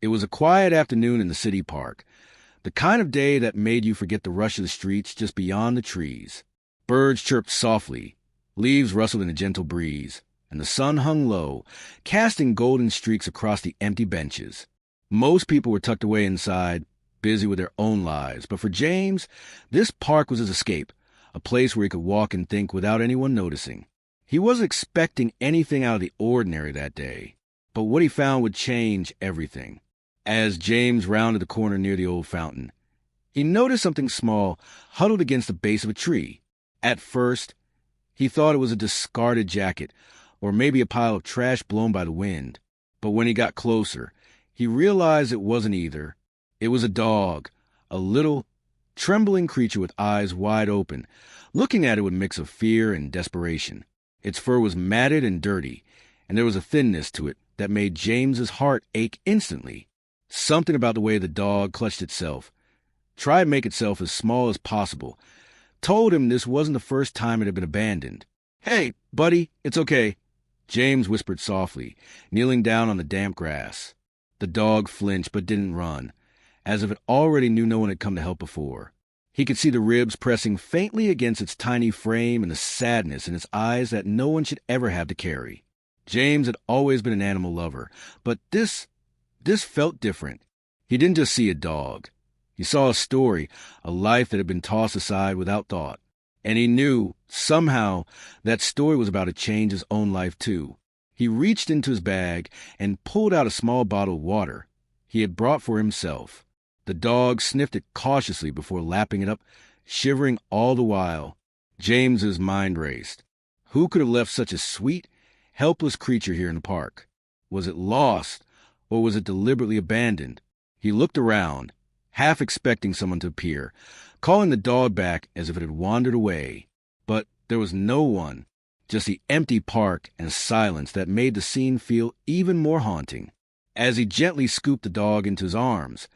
It was a quiet afternoon in the city park, the kind of day that made you forget the rush of the streets just beyond the trees. Birds chirped softly, leaves rustled in a gentle breeze, and the sun hung low, casting golden streaks across the empty benches. Most people were tucked away inside, busy with their own lives, but for James, this park was his escape, a place where he could walk and think without anyone noticing. He wasn't expecting anything out of the ordinary that day, but what he found would change everything. As James rounded the corner near the old fountain, he noticed something small huddled against the base of a tree. At first, he thought it was a discarded jacket, or maybe a pile of trash blown by the wind. But when he got closer, he realized it wasn't either. It was a dog, a little, trembling creature with eyes wide open, looking at it with a mix of fear and desperation. Its fur was matted and dirty, and there was a thinness to it that made James's heart ache instantly. Something about the way the dog clutched itself, tried to make itself as small as possible, told him this wasn't the first time it had been abandoned. "Hey, buddy, it's okay," James whispered softly, kneeling down on the damp grass. The dog flinched but didn't run, as if it already knew no one had come to help before. He could see the ribs pressing faintly against its tiny frame and the sadness in its eyes that no one should ever have to carry. James had always been an animal lover, but this felt different. He didn't just see a dog. He saw a story, a life that had been tossed aside without thought. And he knew, somehow, that story was about to change his own life too. He reached into his bag and pulled out a small bottle of water he had brought for himself. The dog sniffed it cautiously before lapping it up, shivering all the while. James's mind raced. Who could have left such a sweet, helpless creature here in the park? Was it lost, or was it deliberately abandoned? He looked around, half expecting someone to appear, calling the dog back as if it had wandered away. But there was no one, just the empty park and silence that made the scene feel even more haunting. As he gently scooped the dog into his arms,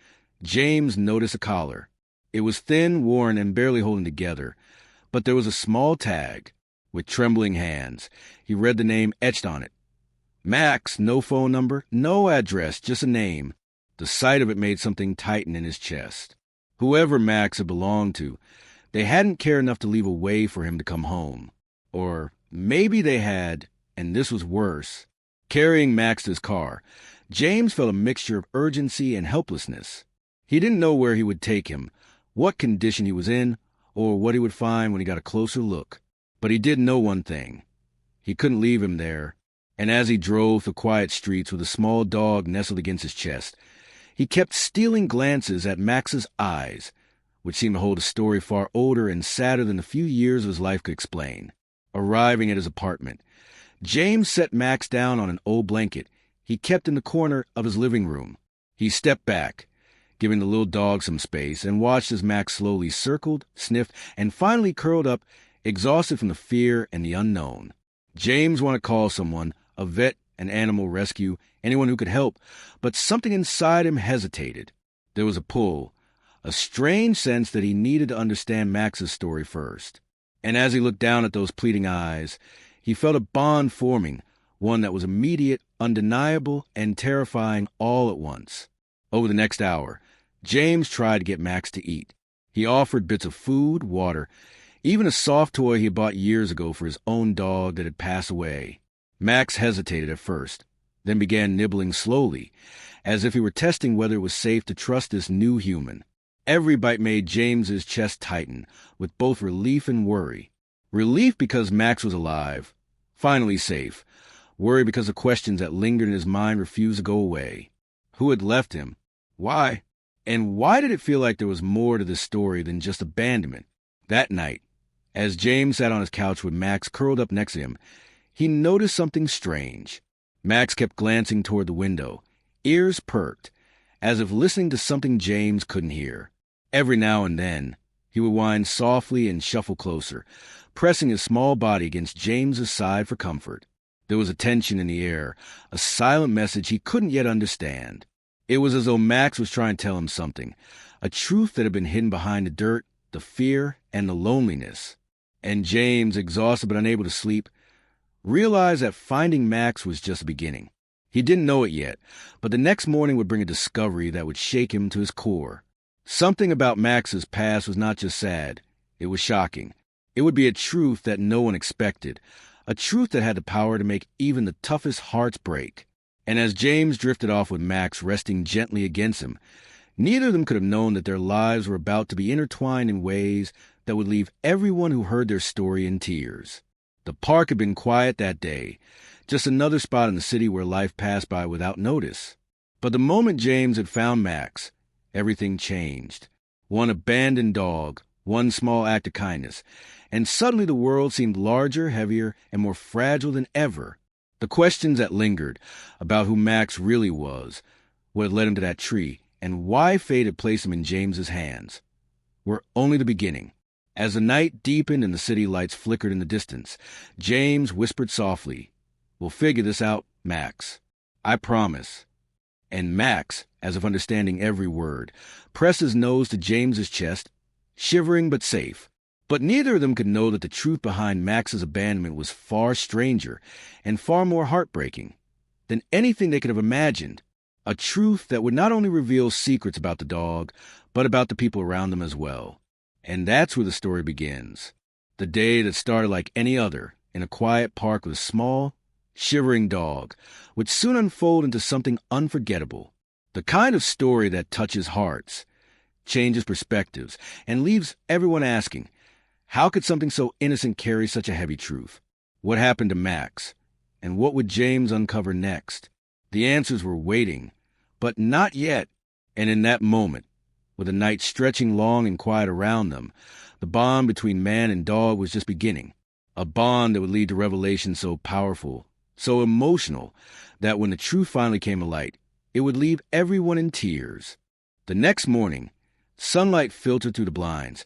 James noticed a collar. It was thin, worn, and barely holding together, but there was a small tag. With trembling hands, he read the name etched on it. Max, no phone number, no address, just a name. The sight of it made something tighten in his chest. Whoever Max had belonged to, they hadn't cared enough to leave a way for him to come home. Or maybe they had, and this was worse. Carrying Max to his car, James felt a mixture of urgency and helplessness. He didn't know where he would take him, what condition he was in, or what he would find when he got a closer look. But he did know one thing. He couldn't leave him there. And as he drove the quiet streets with a small dog nestled against his chest, he kept stealing glances at Max's eyes, which seemed to hold a story far older and sadder than the few years of his life could explain. Arriving at his apartment, James set Max down on an old blanket he kept in the corner of his living room. He stepped back, giving the little dog some space, and watched as Max slowly circled, sniffed, and finally curled up, exhausted from the fear and the unknown. James wanted to call someone, a vet, an animal rescue, anyone who could help, but something inside him hesitated. There was a pull, a strange sense that he needed to understand Max's story first. And as he looked down at those pleading eyes, he felt a bond forming, one that was immediate, undeniable, and terrifying all at once. Over the next hour, James tried to get Max to eat. He offered bits of food, water, even a soft toy he had bought years ago for his own dog that had passed away. Max hesitated at first, then began nibbling slowly, as if he were testing whether it was safe to trust this new human. Every bite made James's chest tighten, with both relief and worry. Relief because Max was alive, finally safe. Worry because the questions that lingered in his mind refused to go away. Who had left him? Why? And why did it feel like there was more to this story than just abandonment? That night, as James sat on his couch with Max curled up next to him, he noticed something strange. Max kept glancing toward the window, ears perked, as if listening to something James couldn't hear. Every now and then, he would whine softly and shuffle closer, pressing his small body against James's side for comfort. There was a tension in the air, a silent message he couldn't yet understand. It was as though Max was trying to tell him something, a truth that had been hidden behind the dirt, the fear, and the loneliness. And James, exhausted but unable to sleep, realized that finding Max was just the beginning. He didn't know it yet, but the next morning would bring a discovery that would shake him to his core. Something about Max's past was not just sad, it was shocking. It would be a truth that no one expected, a truth that had the power to make even the toughest hearts break. And as James drifted off with Max resting gently against him, neither of them could have known that their lives were about to be intertwined in ways that would leave everyone who heard their story in tears. The park had been quiet that day, just another spot in the city where life passed by without notice. But the moment James had found Max, everything changed. One abandoned dog, one small act of kindness, and suddenly the world seemed larger, heavier, and more fragile than ever. The questions that lingered about who Max really was, what had led him to that tree, and why fate had placed him in James's hands, were only the beginning. As the night deepened and the city lights flickered in the distance, James whispered softly, "We'll figure this out, Max. I promise." And Max, as if understanding every word, pressed his nose to James's chest, shivering but safe. But neither of them could know that the truth behind Max's abandonment was far stranger and far more heartbreaking than anything they could have imagined. A truth that would not only reveal secrets about the dog, but about the people around them as well. And that's where the story begins. The day that started like any other, in a quiet park with a small, shivering dog, would soon unfold into something unforgettable. The kind of story that touches hearts, changes perspectives, and leaves everyone asking, how could something so innocent carry such a heavy truth? What happened to Max? And what would James uncover next? The answers were waiting, but not yet. And in that moment, with the night stretching long and quiet around them, the bond between man and dog was just beginning. A bond that would lead to revelations so powerful, so emotional, that when the truth finally came to light, it would leave everyone in tears. The next morning, sunlight filtered through the blinds,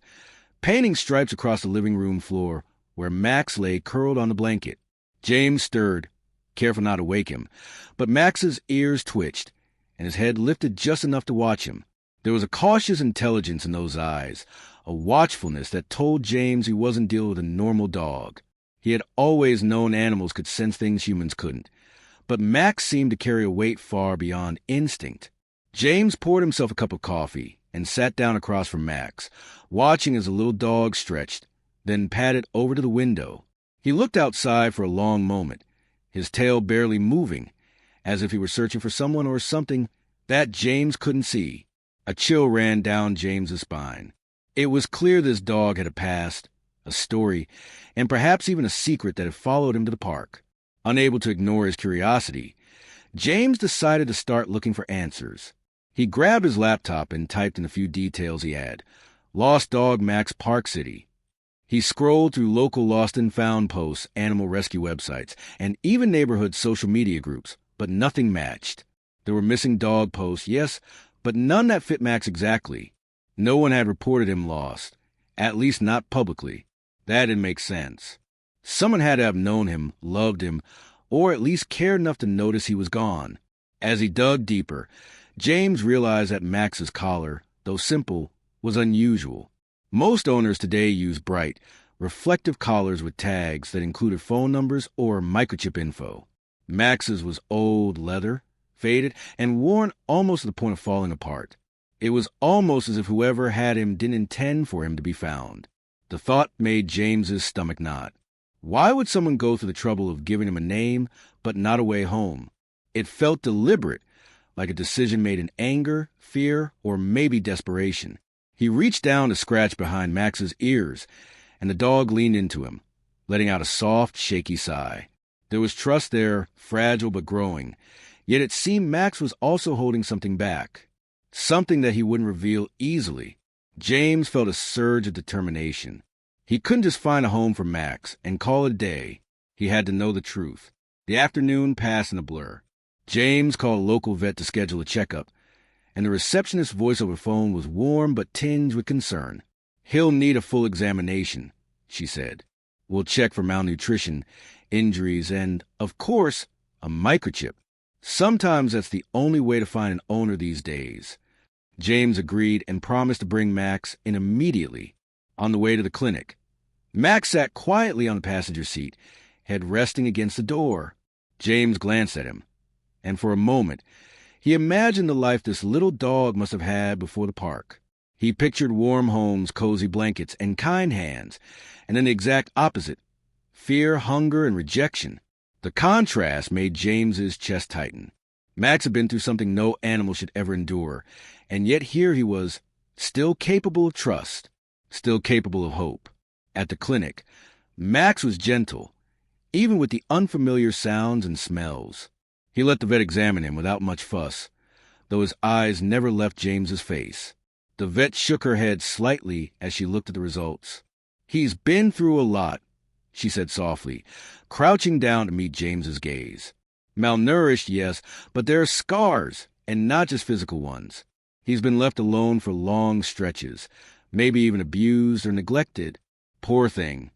painting stripes across the living room floor where Max lay curled on the blanket. James stirred, careful not to wake him, but Max's ears twitched, and his head lifted just enough to watch him. There was a cautious intelligence in those eyes, a watchfulness that told James he wasn't dealing with a normal dog. He had always known animals could sense things humans couldn't, but Max seemed to carry a weight far beyond instinct. James poured himself a cup of coffee and sat down across from Max, watching as the little dog stretched, then padded over to the window. He looked outside for a long moment, his tail barely moving, as if he were searching for someone or something that James couldn't see. A chill ran down James's spine. It was clear this dog had a past, a story, and perhaps even a secret that had followed him to the park. Unable to ignore his curiosity, James decided to start looking for answers. He grabbed his laptop and typed in a few details he had. Lost Dog Max Park City. He scrolled through local lost and found posts, animal rescue websites, and even neighborhood social media groups, but nothing matched. There were missing dog posts, yes, but none that fit Max exactly. No one had reported him lost, at least not publicly. That didn't make sense. Someone had to have known him, loved him, or at least cared enough to notice he was gone. As he dug deeper, James realized that Max's collar, though simple, was unusual. Most owners today use bright, reflective collars with tags that included phone numbers or microchip info. Max's was old leather, faded, and worn almost to the point of falling apart. It was almost as if whoever had him didn't intend for him to be found. The thought made James's stomach knot. Why would someone go through the trouble of giving him a name, but not a way home? It felt deliberate, like a decision made in anger, fear, or maybe desperation. He reached down to scratch behind Max's ears, and the dog leaned into him, letting out a soft, shaky sigh. There was trust there, fragile but growing, yet it seemed Max was also holding something back, something that he wouldn't reveal easily. James felt a surge of determination. He couldn't just find a home for Max and call it a day. He had to know the truth. The afternoon passed in a blur. James called a local vet to schedule a checkup, and the receptionist's voice over phone was warm but tinged with concern. "He'll need a full examination," she said. "We'll check for malnutrition, injuries, and, of course, a microchip. Sometimes that's the only way to find an owner these days." James agreed and promised to bring Max in immediately. On the way to the clinic, Max sat quietly on the passenger seat, head resting against the door. James glanced at him. and for a moment, he imagined the life this little dog must have had before the park. He pictured warm homes, cozy blankets, and kind hands, and then the exact opposite: fear, hunger, and rejection. The contrast made James's chest tighten. Max had been through something no animal should ever endure, and yet here he was, still capable of trust, still capable of hope. At the clinic, Max was gentle, even with the unfamiliar sounds and smells. He let the vet examine him without much fuss, though his eyes never left James's face. The vet shook her head slightly as she looked at the results. "He's been through a lot," she said softly, crouching down to meet James's gaze. "Malnourished, yes, but there are scars, and not just physical ones. He's been left alone for long stretches, maybe even abused or neglected. Poor thing."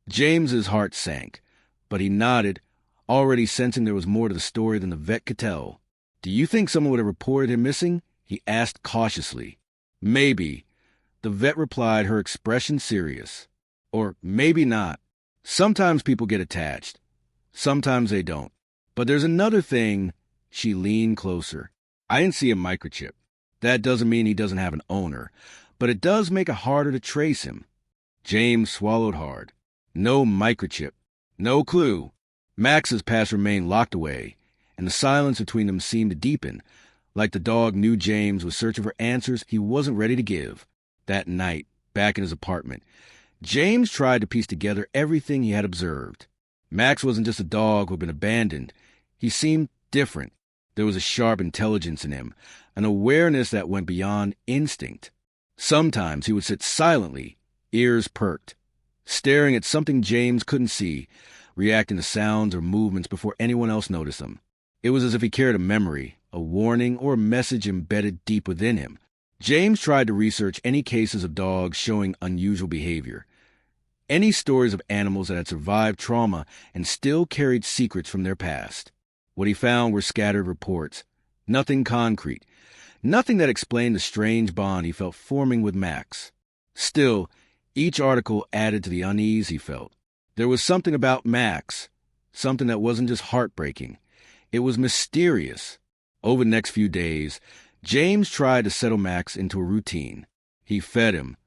James's heart sank, but he nodded, already sensing there was more to the story than the vet could tell. "Do you think someone would have reported him missing?" he asked cautiously. "Maybe," the vet replied, her expression serious. "Or maybe not. Sometimes people get attached. Sometimes they don't. But there's another thing." She leaned closer. "I didn't see a microchip. That doesn't mean he doesn't have an owner, but it does make it harder to trace him." James swallowed hard. No microchip. No clue. Max's past remained locked away, and the silence between them seemed to deepen, like the dog knew James was searching for answers he wasn't ready to give. That night, back in his apartment, James tried to piece together everything he had observed. Max wasn't just a dog who had been abandoned. He seemed different. There was a sharp intelligence in him, an awareness that went beyond instinct. Sometimes he would sit silently, ears perked, staring at something James couldn't see, reacting to sounds or movements before anyone else noticed them. It was as if he carried a memory, a warning, or a message embedded deep within him. James tried to research any cases of dogs showing unusual behavior, any stories of animals that had survived trauma and still carried secrets from their past. What he found were scattered reports, nothing concrete, nothing that explained the strange bond he felt forming with Max. Still, each article added to the unease he felt. There was something about Max, something that wasn't just heartbreaking. It was mysterious. Over the next few days, James tried to settle Max into a routine. He fed him,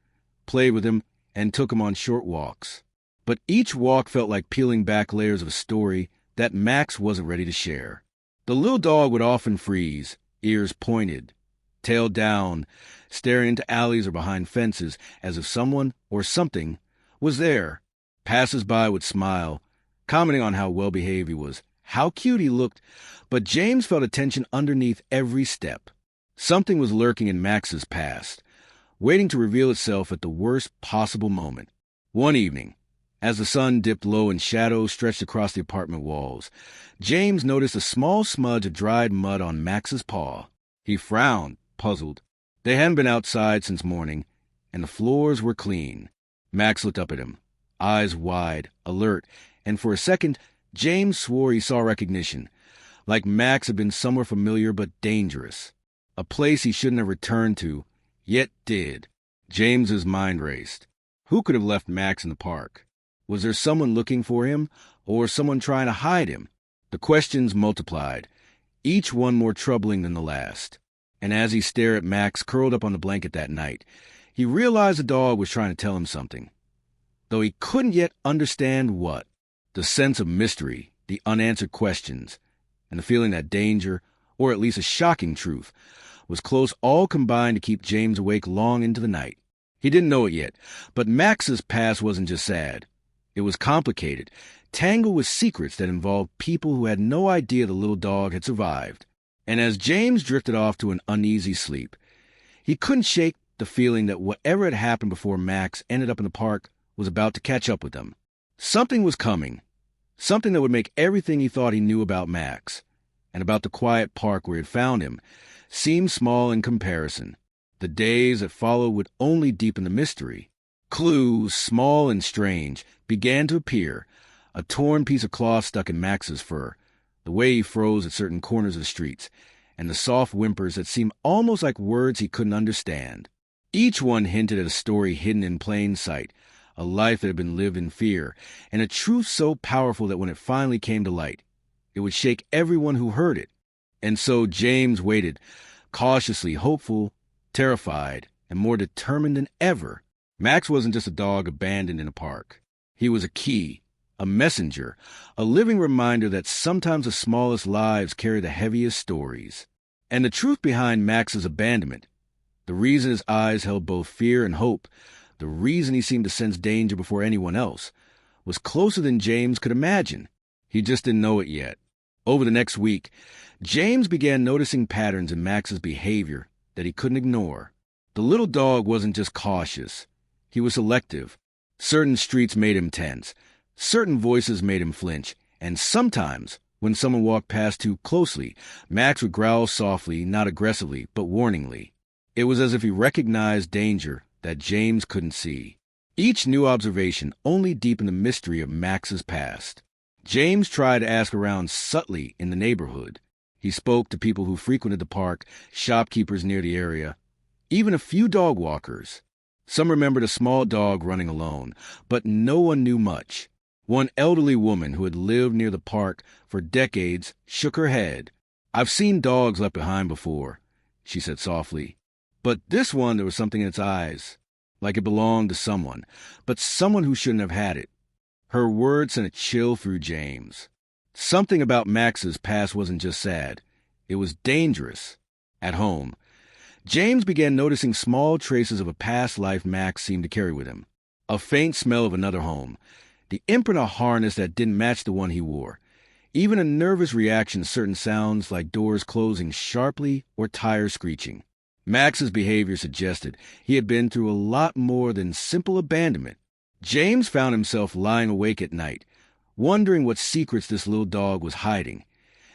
played with him, and took him on short walks. But each walk felt like peeling back layers of a story that Max wasn't ready to share. The little dog would often freeze, ears pointed, tail down, staring into alleys or behind fences as if someone or something was there. Passers-by would smile, commenting on how well-behaved he was, how cute he looked, but James felt a tension underneath every step. Something was lurking in Max's past, waiting to reveal itself at the worst possible moment. One evening, as the sun dipped low and shadows stretched across the apartment walls, James noticed a small smudge of dried mud on Max's paw. He frowned, puzzled. They hadn't been outside since morning, and the floors were clean. Max looked up at him, eyes wide, alert, and for a second, James swore he saw recognition, like Max had been somewhere familiar but dangerous. A place he shouldn't have returned to, yet did. James's mind raced. Who could have left Max in the park? Was there someone looking for him, or someone trying to hide him? The questions multiplied, each one more troubling than the last. And as he stared at Max curled up on the blanket that night, he realized the dog was trying to tell him something, though he couldn't yet understand what. The sense of mystery, the unanswered questions, and the feeling that danger, or at least a shocking truth, was close, all combined to keep James awake long into the night. He didn't know it yet, but Max's past wasn't just sad. It was complicated, tangled with secrets that involved people who had no idea the little dog had survived. And as James drifted off to an uneasy sleep, he couldn't shake the feeling that whatever had happened before Max ended up in the park was about to catch up with them. Something was coming, something that would make everything he thought he knew about Max, and about the quiet park where he had found him, seem small in comparison. The days that followed would only deepen the mystery. Clues, small and strange, began to appear. A torn piece of cloth stuck in Max's fur, the way he froze at certain corners of the streets, and the soft whimpers that seemed almost like words he couldn't understand. Each one hinted at a story hidden in plain sight, a life that had been lived in fear, and a truth so powerful that when it finally came to light, it would shake everyone who heard it. And so James waited, cautiously hopeful, terrified, and more determined than ever. Max wasn't just a dog abandoned in a park. He was a key, a messenger, a living reminder that sometimes the smallest lives carry the heaviest stories. And the truth behind Max's abandonment, the reason his eyes held both fear and hope, the reason he seemed to sense danger before anyone else, was closer than James could imagine. He just didn't know it yet. Over the next week, James began noticing patterns in Max's behavior that he couldn't ignore. The little dog wasn't just cautious. He was selective. Certain streets made him tense. Certain voices made him flinch. And sometimes, when someone walked past too closely, Max would growl softly, not aggressively, but warningly. It was as if he recognized danger that James couldn't see. Each new observation only deepened the mystery of Max's past. James tried to ask around subtly in the neighborhood. He spoke to people who frequented the park, shopkeepers near the area, even a few dog walkers. Some remembered a small dog running alone, but no one knew much. One elderly woman who had lived near the park for decades shook her head. "I've seen dogs left behind before," she said softly. "But this one, there was something in its eyes, like it belonged to someone, but someone who shouldn't have had it." Her words sent a chill through James. Something about Max's past wasn't just sad. It was dangerous. At home, James began noticing small traces of a past life Max seemed to carry with him. A faint smell of another home, the imprint of harness that didn't match the one he wore, even a nervous reaction to certain sounds like doors closing sharply or tires screeching. Max's behavior suggested he had been through a lot more than simple abandonment. James found himself lying awake at night, wondering what secrets this little dog was hiding,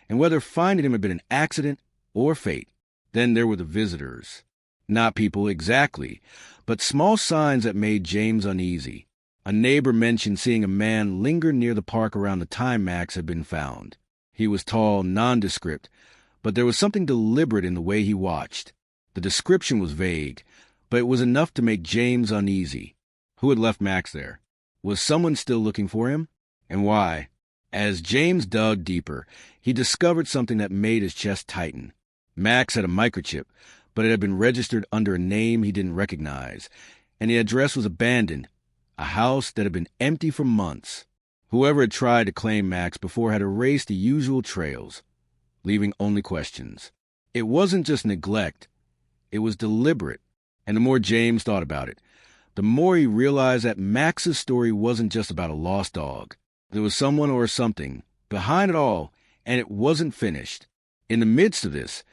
and whether finding him had been an accident or fate. Then there were the visitors. Not people exactly, but small signs that made James uneasy. A neighbor mentioned seeing a man linger near the park around the time Max had been found. He was tall, nondescript, but there was something deliberate in the way he watched. The description was vague, but it was enough to make James uneasy. Who had left Max there? Was someone still looking for him? And why? As James dug deeper, he discovered something that made his chest tighten. Max had a microchip, but it had been registered under a name he didn't recognize, and the address was abandoned, a house that had been empty for months. Whoever had tried to claim Max before had erased the usual trails, leaving only questions. It wasn't just neglect. It was deliberate, and the more James thought about it, the more he realized that Max's story wasn't just about a lost dog. There was someone or something behind it all, and it wasn't finished. In the midst of this,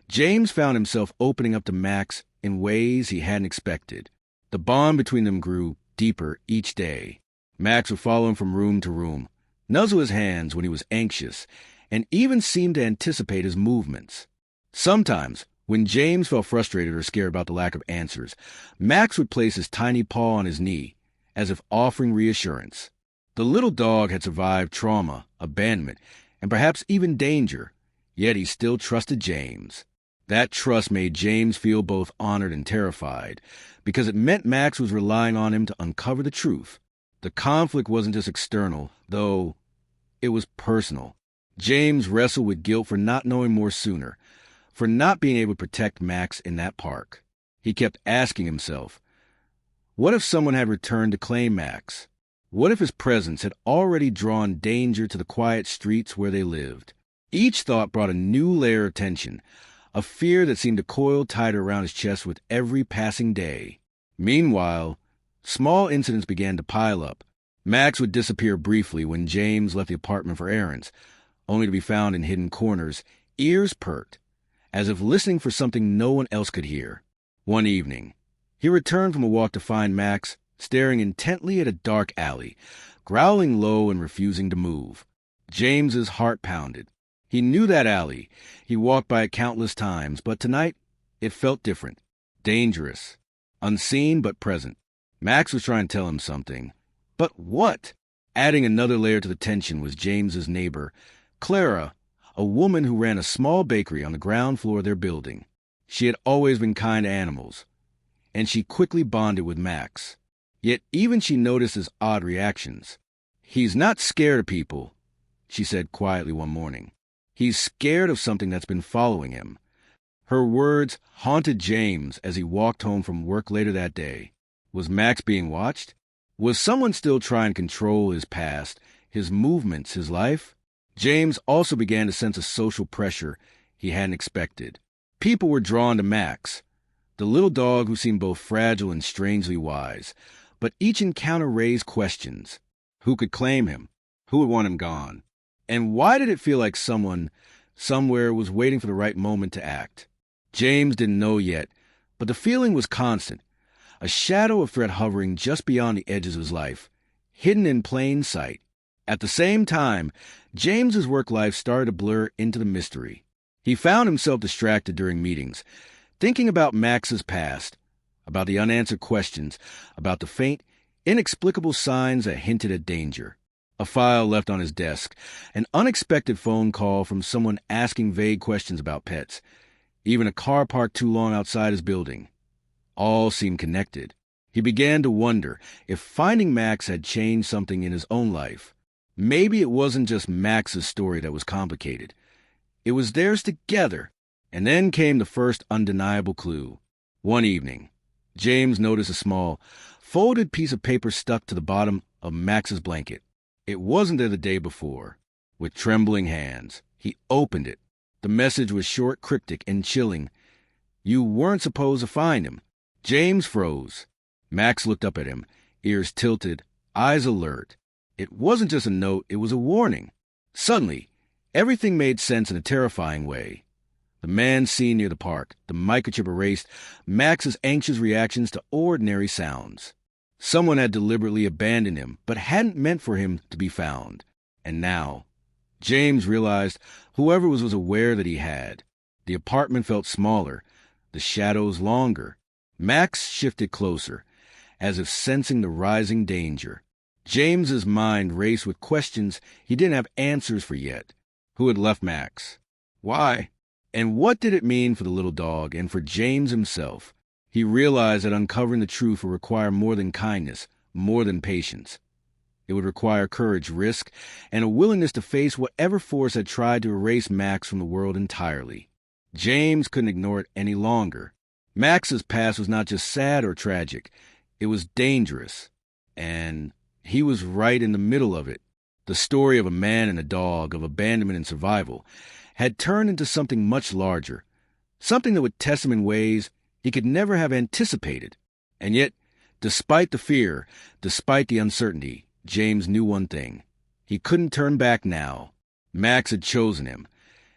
James found himself opening up to Max in ways he hadn't expected. The bond between them grew deeper each day. Max would follow him from room to room, nuzzle his hands when he was anxious, and even seemed to anticipate his movements. Sometimes, when James felt frustrated or scared about the lack of answers, Max would place his tiny paw on his knee, as if offering reassurance. The little dog had survived trauma, abandonment, and perhaps even danger, yet he still trusted James. That trust made James feel both honored and terrified, because it meant Max was relying on him to uncover the truth. The conflict wasn't just external, though it was personal. James wrestled with guilt for not knowing more sooner, for not being able to protect Max in that park. He kept asking himself, what if someone had returned to claim Max? What if his presence had already drawn danger to the quiet streets where they lived? Each thought brought a new layer of tension, a fear that seemed to coil tighter around his chest with every passing day. Meanwhile, small incidents began to pile up. Max would disappear briefly when James left the apartment for errands, only to be found in hidden corners, ears perked, as if listening for something no one else could hear. One evening, he returned from a walk to find Max staring intently at a dark alley, growling low and refusing to move. James's heart pounded. He knew that alley. He walked by it countless times, but tonight it felt different, dangerous, unseen but present. Max was trying to tell him something. But what? Adding another layer to the tension was James's neighbor, Clara, a woman who ran a small bakery on the ground floor of their building. She had always been kind to animals, and she quickly bonded with Max. Yet even she noticed his odd reactions. "He's not scared of people," she said quietly one morning. He's scared of something that's been following him. Her words haunted James as he walked home from work later that day. Was Max being watched? Was someone still trying to control his past, his movements, his life? James also began to sense a social pressure he hadn't expected. People were drawn to Max, the little dog who seemed both fragile and strangely wise. But each encounter raised questions. Who could claim him? Who would want him gone? And why did it feel like someone, somewhere, was waiting for the right moment to act? James didn't know yet, but the feeling was constant. A shadow of threat hovering just beyond the edges of his life, hidden in plain sight. At the same time, James's work life started to blur into the mystery. He found himself distracted during meetings, thinking about Max's past, about the unanswered questions, about the faint, inexplicable signs that hinted at danger. A file left on his desk, an unexpected phone call from someone asking vague questions about pets, even a car parked too long outside his building. All seemed connected. He began to wonder if finding Max had changed something in his own life. Maybe it wasn't just Max's story that was complicated. It was theirs together. And then came the first undeniable clue. One evening, James noticed a small, folded piece of paper stuck to the bottom of Max's blanket. It wasn't there the day before. With trembling hands, he opened it. The message was short, cryptic, and chilling. You weren't supposed to find him. James froze. Max looked up at him, ears tilted, eyes alert. It wasn't just a note, it was a warning. Suddenly, everything made sense in a terrifying way. The man seen near the park, the microchip erased, Max's anxious reactions to ordinary sounds. Someone had deliberately abandoned him, but hadn't meant for him to be found. And now, James realized whoever was aware that he had. The apartment felt smaller, the shadows longer. Max shifted closer, as if sensing the rising danger. James's mind raced with questions he didn't have answers for yet. Who had left Max? Why? And what did it mean for the little dog and for James himself? He realized that uncovering the truth would require more than kindness, more than patience. It would require courage, risk, and a willingness to face whatever force had tried to erase Max from the world entirely. James couldn't ignore it any longer. Max's past was not just sad or tragic. It was dangerous. And he was right in the middle of it. The story of a man and a dog, of abandonment and survival, had turned into something much larger, something that would test him in ways he could never have anticipated. And yet, despite the fear, despite the uncertainty, James knew one thing. He couldn't turn back now. Max had chosen him,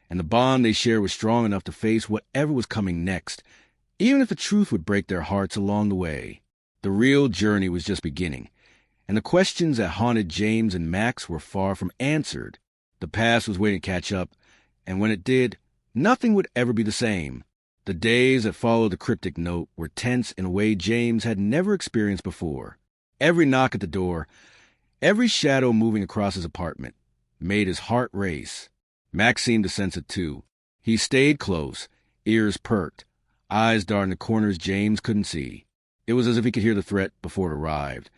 and the bond they shared was strong enough to face whatever was coming next, even if the truth would break their hearts along the way. The real journey was just beginning, and the questions that haunted James and Max were far from answered. The past was waiting to catch up, and when it did, nothing would ever be the same. The days that followed the cryptic note were tense in a way James had never experienced before. Every knock at the door, every shadow moving across his apartment, made his heart race. Max seemed to sense it too. He stayed close, ears perked, eyes darting the corners James couldn't see. It was as if he could hear the threat before it arrived,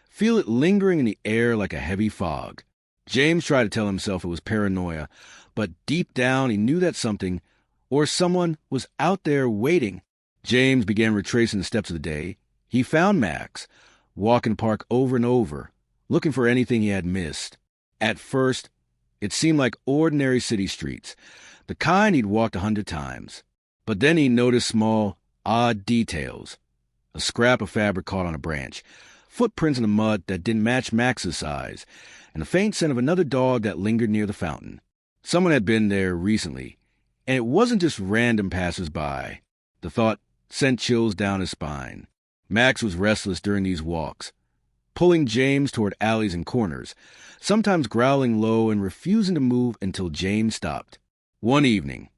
feel it lingering in the air like a heavy fog. James tried to tell himself it was paranoia, but deep down he knew that something, or someone, was out there waiting. James began retracing the steps of the day. He found Max, walking the park over and over, looking for anything he had missed. At first, it seemed like ordinary city streets, the kind he'd walked 100 times. But then he noticed small, odd details. A scrap of fabric caught on a branch, footprints in the mud that didn't match Max's size, and the faint scent of another dog that lingered near the fountain. Someone had been there recently, and it wasn't just random passers-by. The thought sent chills down his spine. Max was restless during these walks, pulling James toward alleys and corners, sometimes growling low and refusing to move until James stopped. One evening,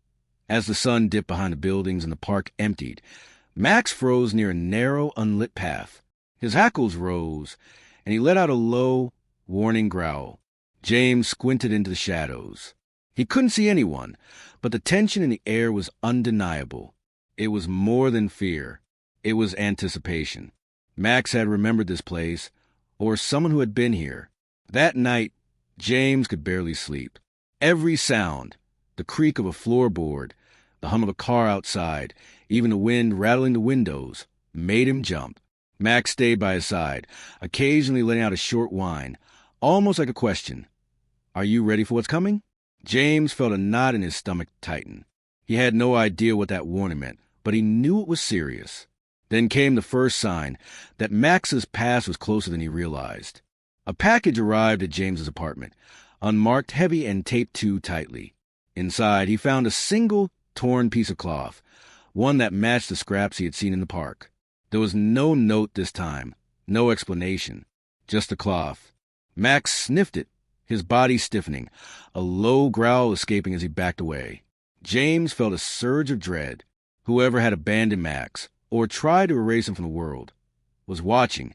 as the sun dipped behind the buildings and the park emptied, Max froze near a narrow, unlit path. His hackles rose, and he let out a low, warning growl. James squinted into the shadows. He couldn't see anyone, but the tension in the air was undeniable. It was more than fear. It was anticipation. Max had remembered this place, or someone who had been here. That night, James could barely sleep. Every sound, The creak of a floorboard, the hum of a car outside, even the wind rattling the windows, made him jump. Max stayed by his side, occasionally letting out a short whine, almost like a question. Are you ready for what's coming? James felt a knot in his stomach tighten. He had no idea what that warning meant, but he knew it was serious. Then came the first sign that Max's past was closer than he realized. A package arrived at James's apartment, unmarked, heavy, and taped to tightly. Inside, he found a single torn piece of cloth, one that matched the scraps he had seen in the park. There was no note this time, no explanation, just the cloth. Max sniffed it, his body stiffening, a low growl escaping as he backed away. James felt a surge of dread. Whoever had abandoned Max, or tried to erase him from the world, was watching,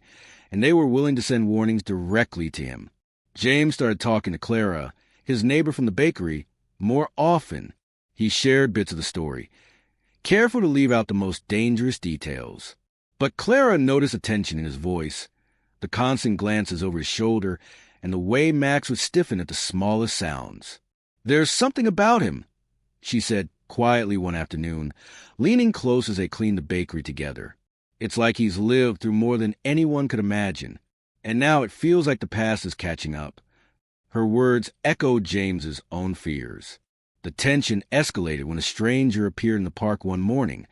and they were willing to send warnings directly to him. James started talking to Clara, his neighbor from the bakery, more often. He shared bits of the story, careful to leave out the most dangerous details. But Clara noticed a tension in his voice, the constant glances over his shoulder, and the way Max would stiffen at the smallest sounds. "There's something about him," she said quietly one afternoon, leaning close as they cleaned the bakery together. "It's like he's lived through more than anyone could imagine, and now it feels like the past is catching up." Her words echoed James's own fears. The tension escalated when a stranger appeared in the park one morning,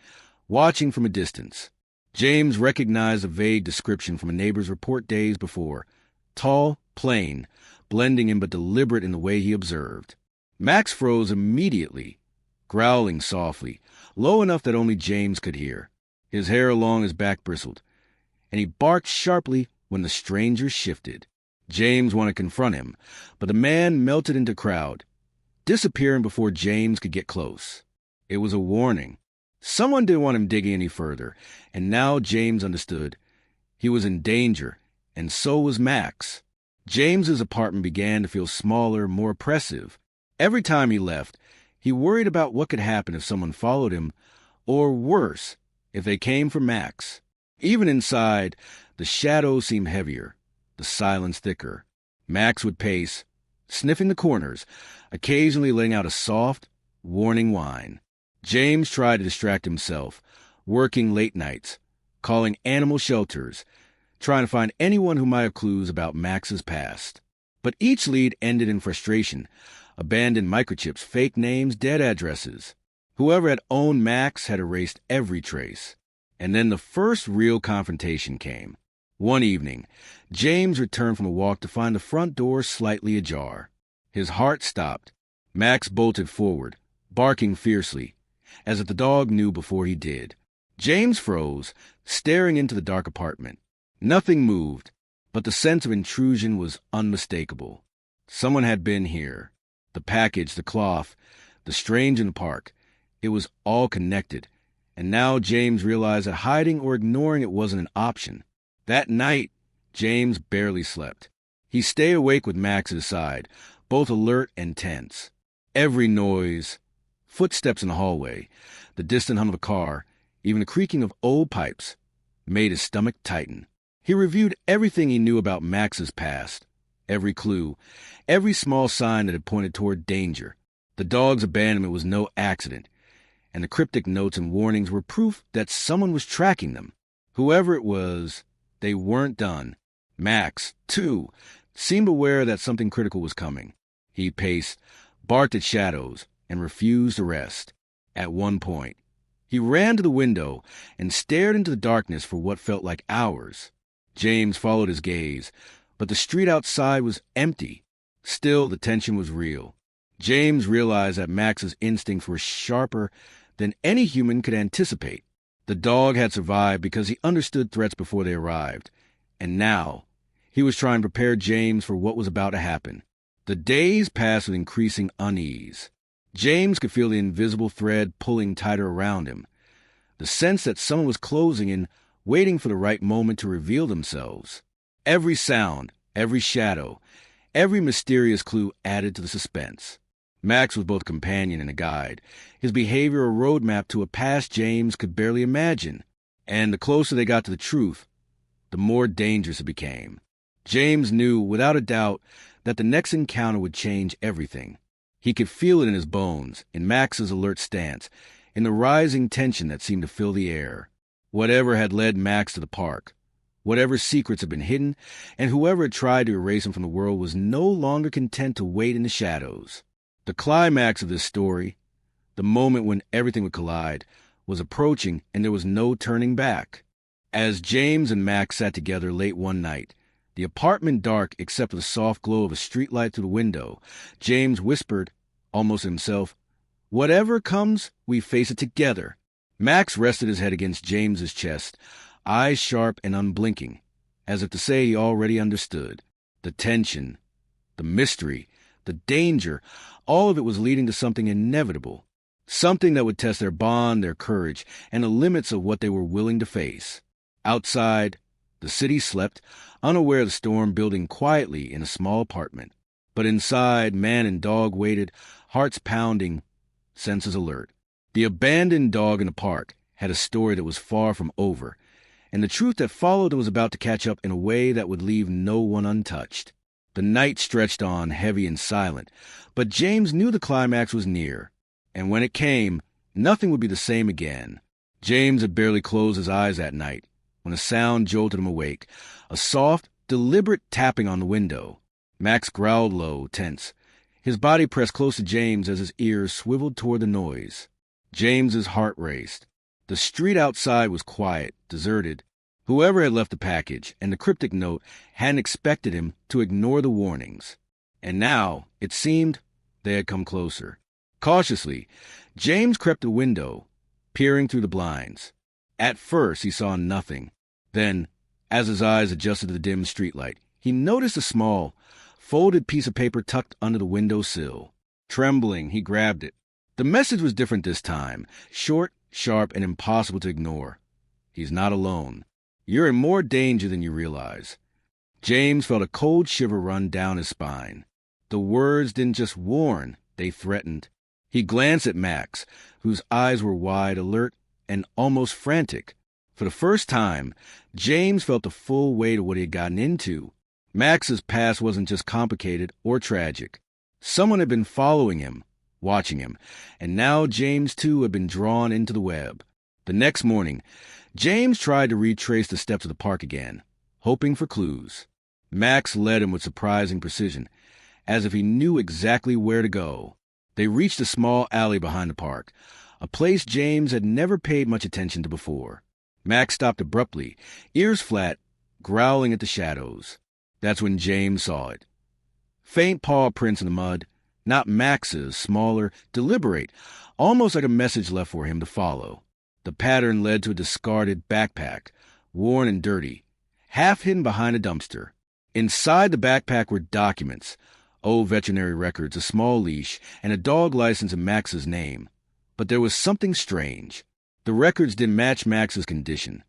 watching from a distance. James recognized a vague description from a neighbor's report days before. Tall, plain, blending in but deliberate in the way he observed. Max froze immediately, growling softly, low enough that only James could hear. His hair along his back bristled, and he barked sharply when the stranger shifted. James wanted to confront him, but the man melted into the crowd, disappearing before James could get close. It was a warning. Someone didn't want him digging any further, and now James understood. He was in danger, and so was Max. James's apartment began to feel smaller, more oppressive. Every time he left, he worried about what could happen if someone followed him, or worse, if they came for Max. Even inside, the shadows seemed heavier, the silence thicker. Max would pace, sniffing the corners, occasionally letting out a soft, warning whine. James tried to distract himself, working late nights, calling animal shelters, trying to find anyone who might have clues about Max's past. But each lead ended in frustration, abandoned microchips, fake names, dead addresses. Whoever had owned Max had erased every trace. And then the first real confrontation came. One evening, James returned from a walk to find the front door slightly ajar. His heart stopped. Max bolted forward, barking fiercely, as if the dog knew before he did. James froze, staring into the dark apartment. Nothing moved, but the sense of intrusion was unmistakable. Someone had been here. The package, the cloth, the strange in the park. It was all connected, and now James realized that hiding or ignoring it wasn't an option. That night, James barely slept. He stayed awake with Max at his side, both alert and tense. Every noise, footsteps in the hallway, the distant hum of a car, even the creaking of old pipes, made his stomach tighten. He reviewed everything he knew about Max's past, every clue, every small sign that had pointed toward danger. The dog's abandonment was no accident, and the cryptic notes and warnings were proof that someone was tracking them. Whoever it was, they weren't done. Max, too, seemed aware that something critical was coming. He paced, barked at shadows, and refused to rest. At one point, he ran to the window and stared into the darkness for what felt like hours. James followed his gaze, but the street outside was empty. Still, the tension was real. James realized that Max's instincts were sharper than any human could anticipate. The dog had survived because he understood threats before they arrived, and now he was trying to prepare James for what was about to happen. The days passed with increasing unease. James could feel the invisible thread pulling tighter around him, the sense that someone was closing in, waiting for the right moment to reveal themselves. Every sound, every shadow, every mysterious clue added to the suspense. Max was both a companion and a guide, his behavior a roadmap to a past James could barely imagine. And the closer they got to the truth, the more dangerous it became. James knew, without a doubt, that the next encounter would change everything. He could feel it in his bones, in Max's alert stance, in the rising tension that seemed to fill the air. Whatever had led Max to the park, whatever secrets had been hidden, and whoever had tried to erase him from the world was no longer content to wait in the shadows. The climax of this story, the moment when everything would collide, was approaching, and there was no turning back. As James and Max sat together late one night, the apartment dark except for the soft glow of a streetlight through the window, James whispered, almost himself, "Whatever comes, we face it together." Max rested his head against James's chest, eyes sharp and unblinking, as if to say he already understood. The tension, the mystery, the danger, all of it was leading to something inevitable, something that would test their bond, their courage, and the limits of what they were willing to face. Outside, the city slept, unaware of the storm building quietly in a small apartment. But inside, man and dog waited, hearts pounding, senses alert. The abandoned dog in the park had a story that was far from over, and the truth that followed was about to catch up in a way that would leave no one untouched. The night stretched on, heavy and silent, but James knew the climax was near, and when it came, nothing would be the same again. James had barely closed his eyes that night when a sound jolted him awake, a soft, deliberate tapping on the window. Max growled low, tense. His body pressed close to James as his ears swiveled toward the noise. James's heart raced. The street outside was quiet, deserted. Whoever had left the package and the cryptic note hadn't expected him to ignore the warnings. And now, it seemed, they had come closer. Cautiously, James crept to the window, peering through the blinds. At first, he saw nothing. Then, as his eyes adjusted to the dim streetlight, he noticed a small, folded piece of paper tucked under the window sill. Trembling, he grabbed it. The message was different this time, short, sharp, and impossible to ignore. He's not alone. You're in more danger than you realize. James felt a cold shiver run down his spine. The words didn't just warn, they threatened. He glanced at Max, whose eyes were wide, alert, and almost frantic. For the first time, James felt the full weight of what he had gotten into. Max's past wasn't just complicated or tragic. Someone had been following him, watching him, and now James too had been drawn into the web. The next morning, James tried to retrace the steps of the park again, hoping for clues. Max led him with surprising precision, as if he knew exactly where to go. They reached a small alley behind the park, a place James had never paid much attention to before. Max stopped abruptly, ears flat, growling at the shadows. That's when James saw it. Faint paw prints in the mud, not Max's, smaller, deliberate, almost like a message left for him to follow. The pattern led to a discarded backpack, worn and dirty, half hidden behind a dumpster. Inside the backpack were documents, old veterinary records, a small leash, and a dog license in Max's name. But there was something strange. The records didn't match Max's condition.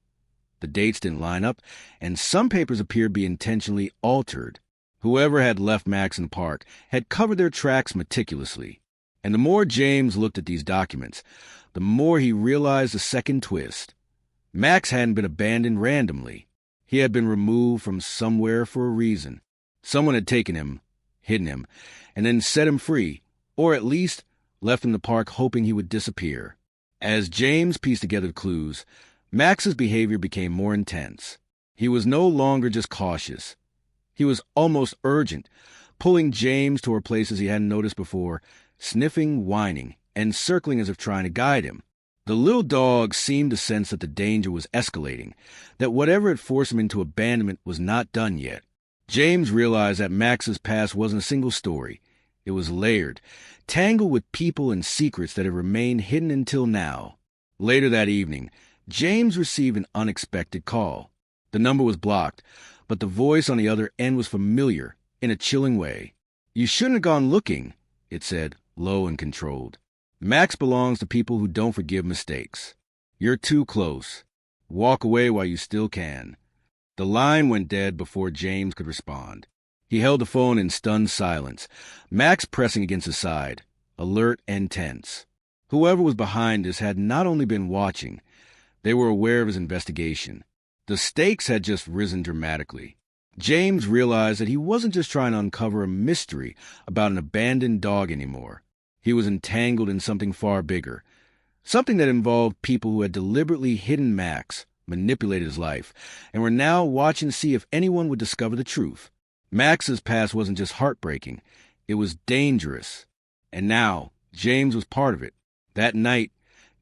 The dates didn't line up, and some papers appeared to be intentionally altered. Whoever had left Max in the park had covered their tracks meticulously. And the more James looked at these documents, the more he realized the second twist. Max hadn't been abandoned randomly. He had been removed from somewhere for a reason. Someone had taken him, hidden him, and then set him free, or at least left him in the park hoping he would disappear. As James pieced together the clues, Max's behavior became more intense. He was no longer just cautious. He was almost urgent, pulling James toward places he hadn't noticed before, sniffing, whining, and circling as if trying to guide him. The little dog seemed to sense that the danger was escalating, that whatever had forced him into abandonment was not done yet. James realized that Max's past wasn't a single story. It was layered, tangled with people and secrets that had remained hidden until now. Later that evening, James received an unexpected call. The number was blocked, but the voice on the other end was familiar, in a chilling way. "You shouldn't have gone looking," it said, low and controlled. "Max belongs to people who don't forgive mistakes. You're too close. Walk away while you still can." The line went dead before James could respond. He held the phone in stunned silence, Max pressing against his side, alert and tense. Whoever was behind this had not only been watching, they were aware of his investigation. The stakes had just risen dramatically. James realized that he wasn't just trying to uncover a mystery about an abandoned dog anymore. He was entangled in something far bigger, something that involved people who had deliberately hidden Max, manipulated his life, and were now watching to see if anyone would discover the truth. Max's past wasn't just heartbreaking, it was dangerous. And now, James was part of it. That night,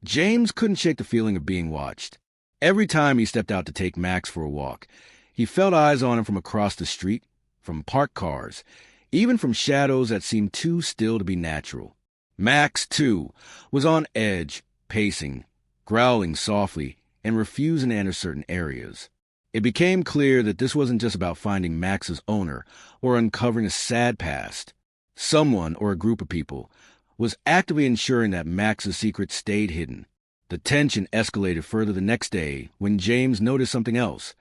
James couldn't shake the feeling of being watched. Every time he stepped out to take Max for a walk, he felt eyes on him from across the street, from parked cars, even from shadows that seemed too still to be natural. Max, too, was on edge, pacing, growling softly, and refusing to enter certain areas. It became clear that this wasn't just about finding Max's owner or uncovering a sad past. Someone, or a group of people, was actively ensuring that Max's secret stayed hidden. The tension escalated further the next day when James noticed something else.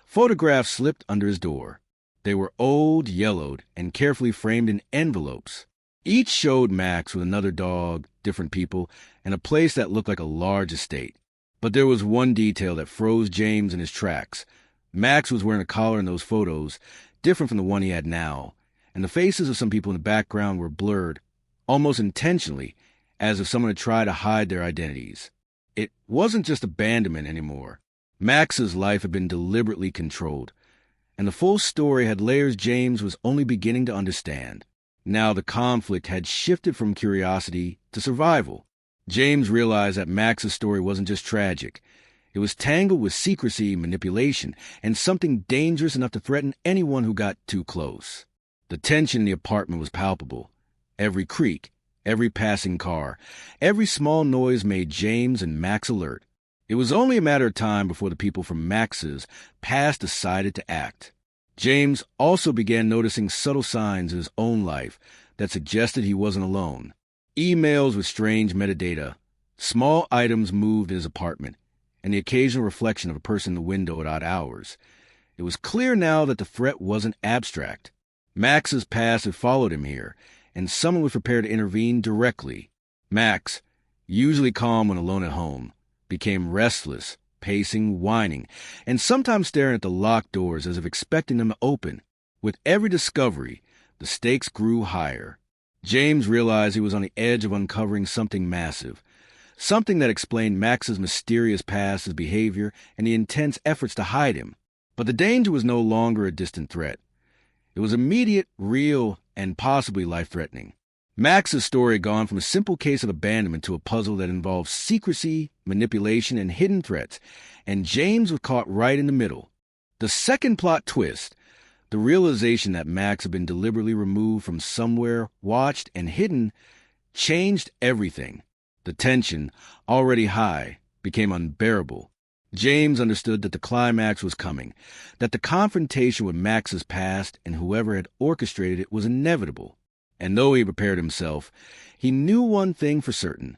Photographs slipped under his door. They were old, yellowed, and carefully framed in envelopes. Each showed Max with another dog, different people, and a place that looked like a large estate. But there was one detail that froze James in his tracks. Max was wearing a collar in those photos, different from the one he had now, and the faces of some people in the background were blurred, almost intentionally, as if someone had tried to hide their identities. It wasn't just abandonment anymore. Max's life had been deliberately controlled, and the full story had layers James was only beginning to understand. Now the conflict had shifted from curiosity to survival. James realized that Max's story wasn't just tragic. It was tangled with secrecy, manipulation, and something dangerous enough to threaten anyone who got too close. The tension in the apartment was palpable. Every creak, every passing car, every small noise made James and Max alert. It was only a matter of time before the people from Max's past decided to act. James also began noticing subtle signs in his own life that suggested he wasn't alone. Emails with strange metadata, small items moved in his apartment, and the occasional reflection of a person in the window at odd hours. It was clear now that the threat wasn't abstract. Max's past had followed him here, and someone was prepared to intervene directly. Max, usually calm when alone at home, became restless, pacing, whining, and sometimes staring at the locked doors as if expecting them to open. With every discovery, the stakes grew higher. James realized he was on the edge of uncovering something massive, something that explained Max's mysterious past, his behavior, and the intense efforts to hide him. But the danger was no longer a distant threat. It was immediate, real, and possibly life-threatening. Max's story had gone from a simple case of abandonment to a puzzle that involved secrecy, manipulation, and hidden threats, and James was caught right in the middle. The second plot twist, the realization that Max had been deliberately removed from somewhere, watched, and hidden, changed everything. The tension, already high, became unbearable. James understood that the climax was coming, that the confrontation with Max's past and whoever had orchestrated it was inevitable. And though he prepared himself, he knew one thing for certain.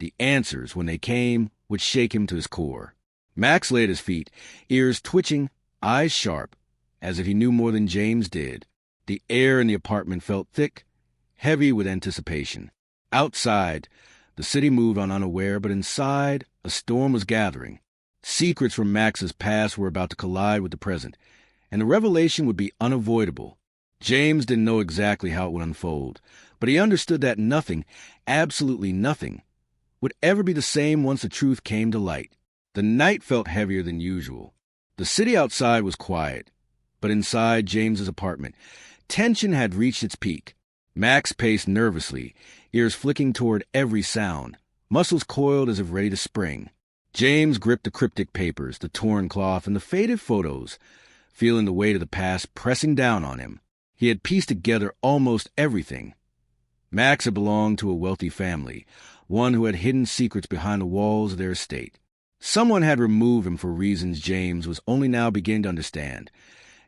The answers, when they came, would shake him to his core. Max lay at his feet, ears twitching, eyes sharp, as if he knew more than James did. The air in the apartment felt thick, heavy with anticipation. Outside, the city moved on unaware, but inside, a storm was gathering. Secrets from Max's past were about to collide with the present, and the revelation would be unavoidable. James didn't know exactly how it would unfold, but he understood that nothing, absolutely nothing, would ever be the same once the truth came to light. The night felt heavier than usual. The city outside was quiet, but inside James's apartment, tension had reached its peak. Max paced nervously, ears flicking toward every sound, muscles coiled as if ready to spring. James gripped the cryptic papers, the torn cloth, and the faded photos, feeling the weight of the past pressing down on him. He had pieced together almost everything. Max had belonged to a wealthy family, one who had hidden secrets behind the walls of their estate. Someone had removed him for reasons James was only now beginning to understand,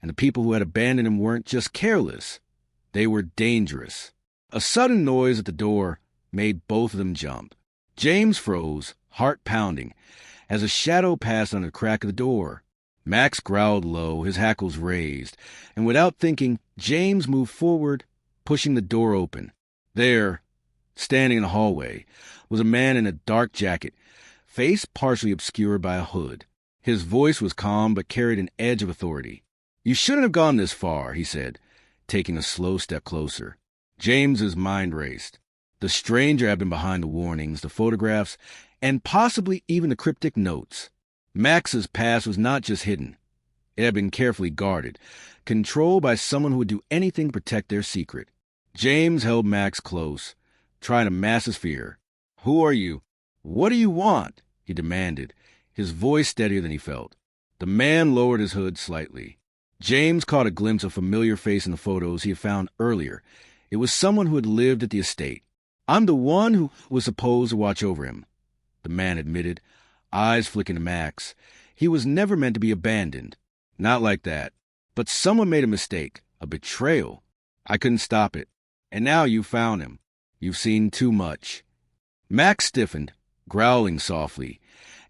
and the people who had abandoned him weren't just careless. They were dangerous. A sudden noise at the door made both of them jump. James froze, heart pounding, as a shadow passed under the crack of the door. Max growled low, his hackles raised, and without thinking, James moved forward, pushing the door open. There, standing in the hallway, was a man in a dark jacket, face partially obscured by a hood. His voice was calm but carried an edge of authority. "You shouldn't have gone this far," he said, taking a slow step closer. James's mind raced. The stranger had been behind the warnings, the photographs, and possibly even the cryptic notes. Max's past was not just hidden. It had been carefully guarded, controlled by someone who would do anything to protect their secret. James held Max close, trying to mask his fear. "Who are you? What do you want?" he demanded, his voice steadier than he felt. The man lowered his hood slightly. James caught a glimpse of a familiar face in the photos he had found earlier. It was someone who had lived at the estate. "I'm the one who was supposed to watch over him," the man admitted, eyes flicking to Max. "He was never meant to be abandoned. Not like that. But someone made a mistake, a betrayal. I couldn't stop it. And now you found him. You've seen too much." Max stiffened, growling softly,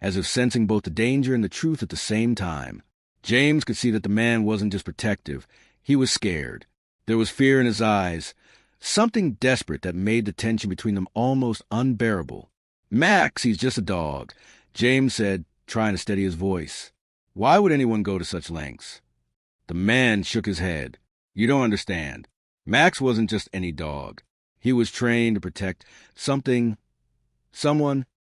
as if sensing both the danger and the truth at the same time. James could see that the man wasn't just protective. He was scared. There was fear in his eyes, something desperate that made the tension between them almost unbearable. "Max, he's just a dog," James said, trying to steady his voice. "Why would anyone go to such lengths?" The man shook his head. "You don't understand. Max wasn't just any dog. He was trained to protect someone.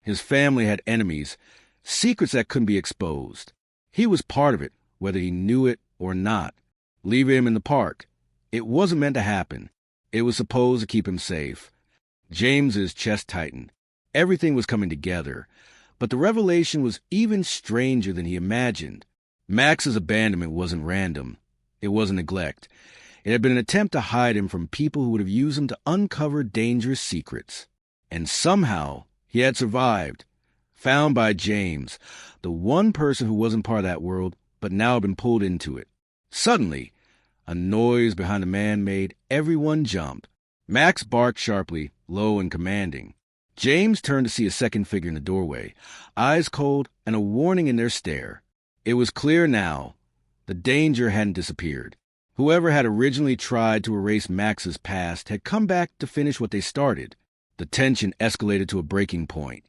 His family had enemies, secrets that couldn't be exposed. He was part of it, whether he knew it or not. Leaving him in the park. It wasn't meant to happen. It was supposed to keep him safe." James's chest tightened. Everything was coming together, but the revelation was even stranger than he imagined. Max's abandonment wasn't random. It wasn't neglect. It had been an attempt to hide him from people who would have used him to uncover dangerous secrets. And somehow he had survived, found by James, the one person who wasn't part of that world, but now had been pulled into it. Suddenly, a noise behind the man made everyone jump. Max barked sharply, low and commanding. James turned to see a second figure in the doorway, eyes cold and a warning in their stare. It was clear now. The danger hadn't disappeared. Whoever had originally tried to erase Max's past had come back to finish what they started. The tension escalated to a breaking point.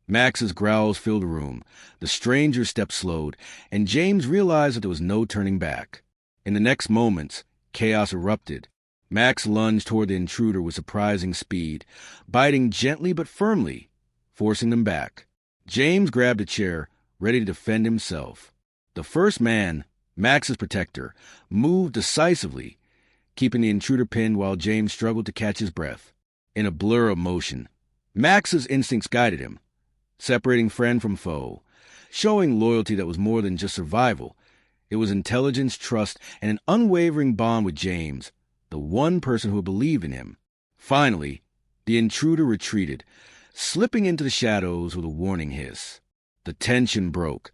Max's growls filled the room. The stranger's steps slowed, and James realized that there was no turning back. In the next moments, chaos erupted. Max lunged toward the intruder with surprising speed, biting gently but firmly, forcing them back. James grabbed a chair, ready to defend himself. The first man, Max's protector, moved decisively, keeping the intruder pinned while James struggled to catch his breath. In a blur of motion, Max's instincts guided him, separating friend from foe, showing loyalty that was more than just survival. It was intelligence, trust, and an unwavering bond with James, the one person who believed in him. Finally, the intruder retreated, slipping into the shadows with a warning hiss. The tension broke,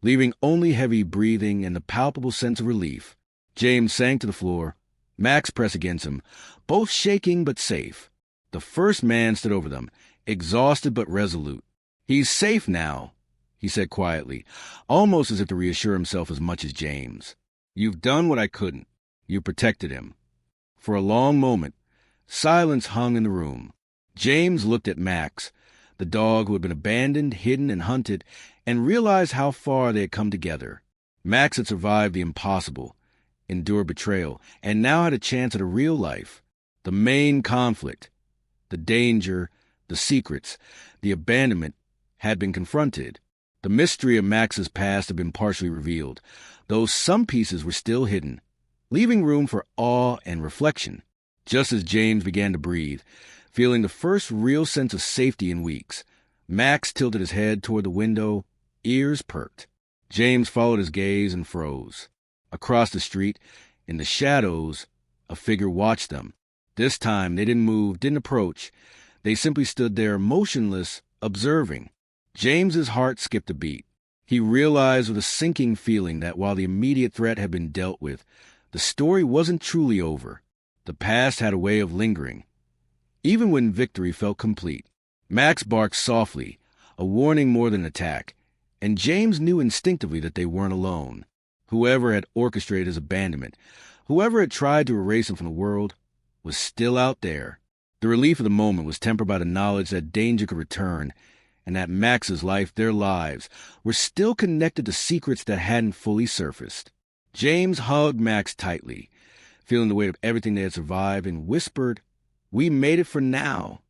leaving only heavy breathing and the palpable sense of relief. James sank to the floor, Max pressed against him, both shaking but safe. The first man stood over them, exhausted but resolute. "He's safe now," he said quietly, almost as if to reassure himself as much as James. "You've done what I couldn't. You protected him." For a long moment, silence hung in the room. James looked at Max, the dog who had been abandoned, hidden, and hunted, and realized how far they had come together. Max had survived the impossible, endured betrayal, and now had a chance at a real life. The main conflict, the danger, the secrets, the abandonment, had been confronted. The mystery of Max's past had been partially revealed, though some pieces were still hidden, leaving room for awe and reflection. Just as James began to breathe, feeling the first real sense of safety in weeks, Max tilted his head toward the window, ears perked. James followed his gaze and froze. Across the street, in the shadows, a figure watched them. This time they didn't move, didn't approach. They simply stood there, motionless, observing. James's heart skipped a beat. He realized with a sinking feeling that while the immediate threat had been dealt with, the story wasn't truly over. The past had a way of lingering, even when victory felt complete. Max barked softly, a warning more than an attack, and James knew instinctively that they weren't alone. Whoever had orchestrated his abandonment, whoever had tried to erase him from the world, was still out there. The relief of the moment was tempered by the knowledge that danger could return, and that Max's life, their lives, were still connected to secrets that hadn't fully surfaced. James hugged Max tightly, feeling the weight of everything they had survived, and whispered, "We made it for now."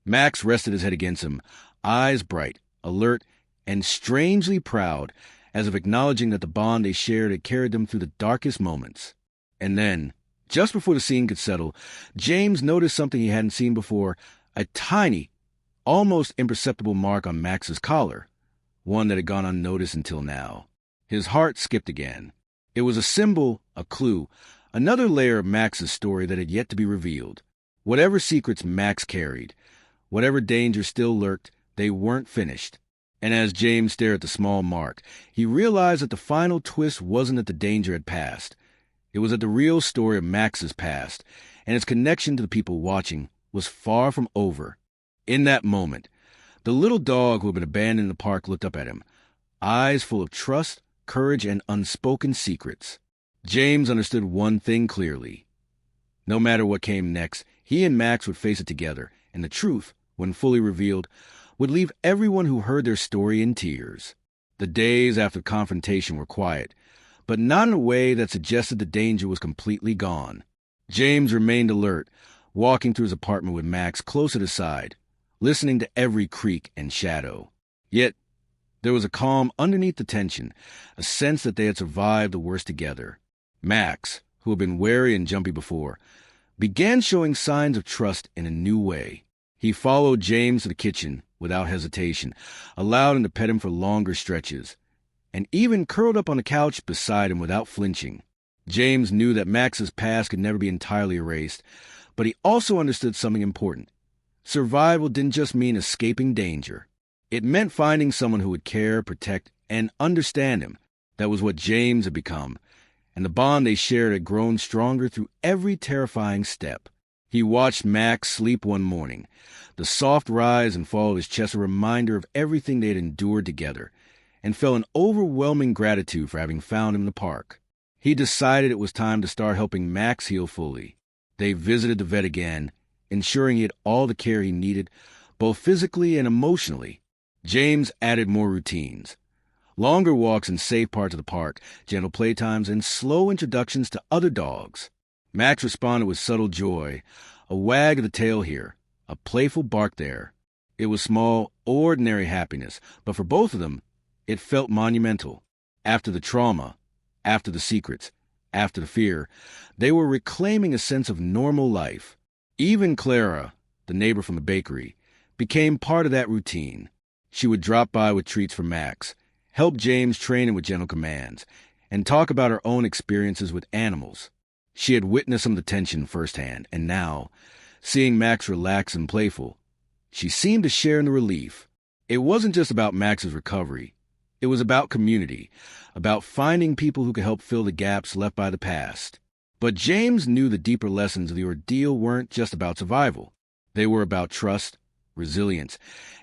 Max rested his head against him, eyes bright, alert, and strangely proud, as if acknowledging that the bond they shared had carried them through the darkest moments. And then, just before the scene could settle, James noticed something he hadn't seen before, a tiny, almost imperceptible mark on Max's collar, one that had gone unnoticed until now. His heart skipped again. It was a symbol, a clue, another layer of Max's story that had yet to be revealed. Whatever secrets Max carried, whatever danger still lurked, they weren't finished. And as James stared at the small mark, he realized that the final twist wasn't that the danger had passed. It was that the real story of Max's past, and its connection to the people watching, was far from over. In that moment, the little dog who had been abandoned in the park looked up at him, eyes full of trust, courage, and unspoken secrets. James understood one thing clearly. No matter what came next, he and Max would face it together, and the truth, when fully revealed, would leave everyone who heard their story in tears. The days after the confrontation were quiet, but not in a way that suggested the danger was completely gone. James remained alert, walking through his apartment with Max close at his side, listening to every creak and shadow. Yet, there was a calm underneath the tension, a sense that they had survived the worst together. Max, who had been wary and jumpy before, began showing signs of trust in a new way. He followed James to the kitchen without hesitation, allowed him to pet him for longer stretches, and even curled up on the couch beside him without flinching. James knew that Max's past could never be entirely erased, but he also understood something important. Survival didn't just mean escaping danger. It meant finding someone who would care, protect, and understand him. That was what James had become, and the bond they shared had grown stronger through every terrifying step. He watched Max sleep one morning, the soft rise and fall of his chest a reminder of everything they had endured together, and felt an overwhelming gratitude for having found him in the park. He decided it was time to start helping Max heal fully. They visited the vet again, ensuring he had all the care he needed, both physically and emotionally. James added more routines. Longer walks in safe parts of the park, gentle playtimes, and slow introductions to other dogs. Max responded with subtle joy, a wag of the tail here, a playful bark there. It was small, ordinary happiness, but for both of them, it felt monumental. After the trauma, after the secrets, after the fear, they were reclaiming a sense of normal life. Even Clara, the neighbor from the bakery, became part of that routine. She would drop by with treats for Max, help James train him with gentle commands, and talk about her own experiences with animals. She had witnessed some of the tension firsthand, and now, seeing Max relaxed and playful, she seemed to share in the relief. It wasn't just about Max's recovery. It was about community, about finding people who could help fill the gaps left by the past. But James knew the deeper lessons of the ordeal weren't just about survival. They were about trust, resilience,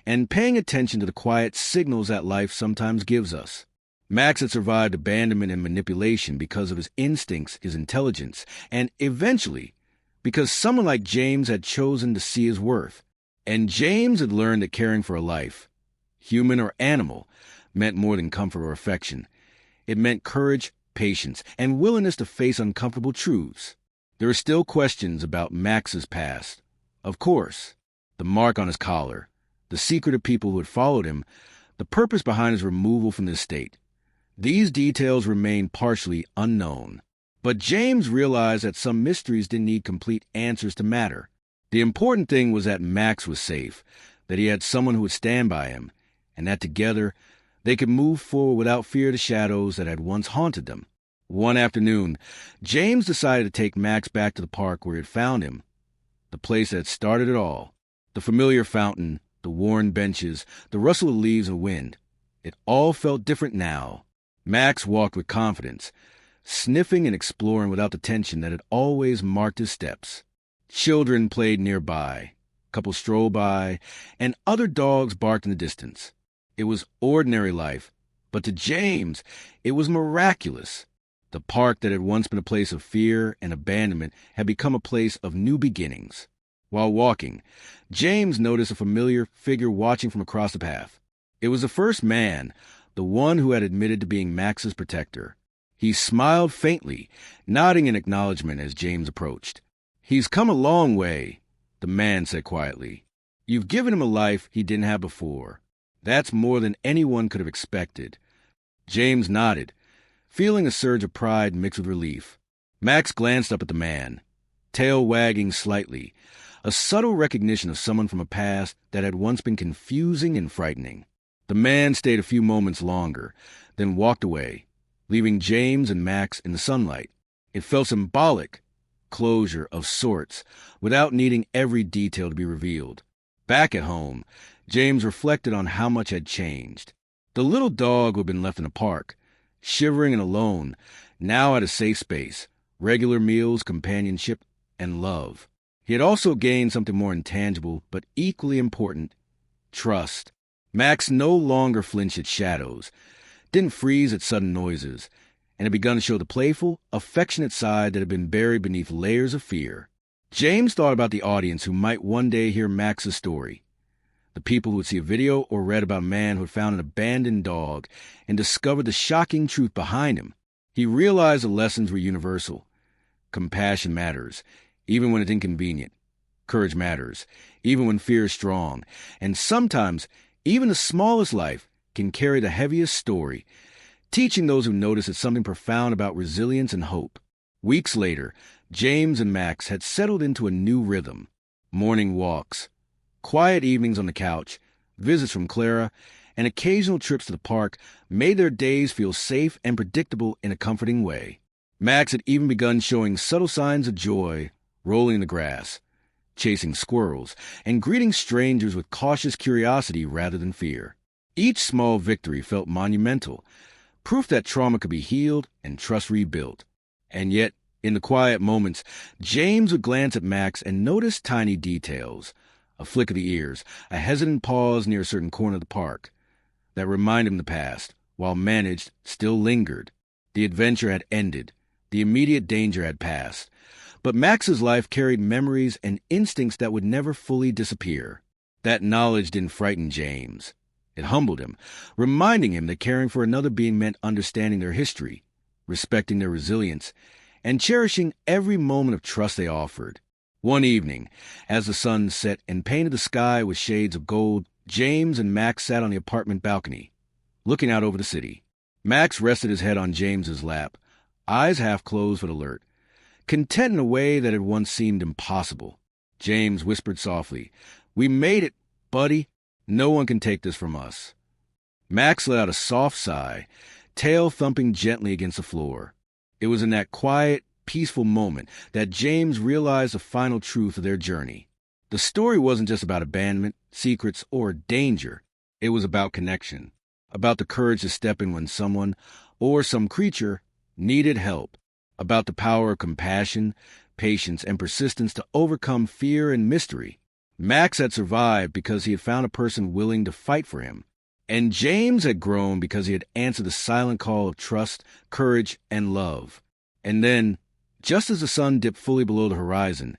and paying attention to the quiet signals that life sometimes gives us. Max had survived abandonment and manipulation because of his instincts, his intelligence, and eventually, because someone like James had chosen to see his worth. And James had learned that caring for a life, human or animal, meant more than comfort or affection. It meant courage, patience, and willingness to face uncomfortable truths. There are still questions about Max's past. Of course, the mark on his collar, the secret of people who had followed him, the purpose behind his removal from the estate. These details remain partially unknown. But James realized that some mysteries didn't need complete answers to matter. The important thing was that Max was safe, that he had someone who would stand by him, and that together they could move forward without fear of the shadows that had once haunted them. One afternoon, James decided to take Max back to the park where he had found him, the place that had started it all. The familiar fountain, the worn benches, the rustle of leaves and wind. It all felt different now. Max walked with confidence, sniffing and exploring without the tension that had always marked his steps. Children played nearby, couples strolled by, and other dogs barked in the distance. It was ordinary life, but to James, it was miraculous. The park that had once been a place of fear and abandonment had become a place of new beginnings. While walking, James noticed a familiar figure watching from across the path. It was the first man, the one who had admitted to being Max's protector. He smiled faintly, nodding in acknowledgement as James approached. "He's come a long way," the man said quietly. "You've given him a life he didn't have before. That's more than anyone could have expected." James nodded, feeling a surge of pride mixed with relief. Max glanced up at the man, tail wagging slightly, a subtle recognition of someone from a past that had once been confusing and frightening. The man stayed a few moments longer, then walked away, leaving James and Max in the sunlight. It felt symbolic, closure of sorts, without needing every detail to be revealed. Back at home, James reflected on how much had changed. The little dog who had been left in the park, shivering and alone, now had a safe space, regular meals, companionship, and love. He had also gained something more intangible, but equally important: trust. Max no longer flinched at shadows, didn't freeze at sudden noises, and had begun to show the playful, affectionate side that had been buried beneath layers of fear. James thought about the audience who might one day hear Max's story. The people who would see a video or read about a man who had found an abandoned dog and discovered the shocking truth behind him. He realized the lessons were universal. Compassion matters, even when it's inconvenient. Courage matters, even when fear is strong. And sometimes, even the smallest life can carry the heaviest story, teaching those who notice it something profound about resilience and hope. Weeks later, James and Max had settled into a new rhythm. Morning walks, quiet evenings on the couch, visits from Clara, and occasional trips to the park made their days feel safe and predictable in a comforting way. Max had even begun showing subtle signs of joy, rolling in the grass, chasing squirrels, and greeting strangers with cautious curiosity rather than fear. Each small victory felt monumental, proof that trauma could be healed and trust rebuilt. And yet, in the quiet moments, James would glance at Max and notice tiny details: a flick of the ears, a hesitant pause near a certain corner of the park, that reminded him the past, while managed, still lingered. The adventure had ended. The immediate danger had passed. But Max's life carried memories and instincts that would never fully disappear. That knowledge didn't frighten James. It humbled him, reminding him that caring for another being meant understanding their history, respecting their resilience, and cherishing every moment of trust they offered. One evening, as the sun set and painted the sky with shades of gold, James and Max sat on the apartment balcony, looking out over the city. Max rested his head on James's lap, eyes half closed but alert, content in a way that had once seemed impossible. James whispered softly, "We made it, buddy. No one can take this from us." Max let out a soft sigh, tail thumping gently against the floor. It was in that quiet, peaceful moment that James realized the final truth of their journey. The story wasn't just about abandonment, secrets, or danger. It was about connection, about the courage to step in when someone, or some creature, needed help, about the power of compassion, patience, and persistence to overcome fear and mystery. Max had survived because he had found a person willing to fight for him, and James had grown because he had answered the silent call of trust, courage, and love. And then, just as the sun dipped fully below the horizon,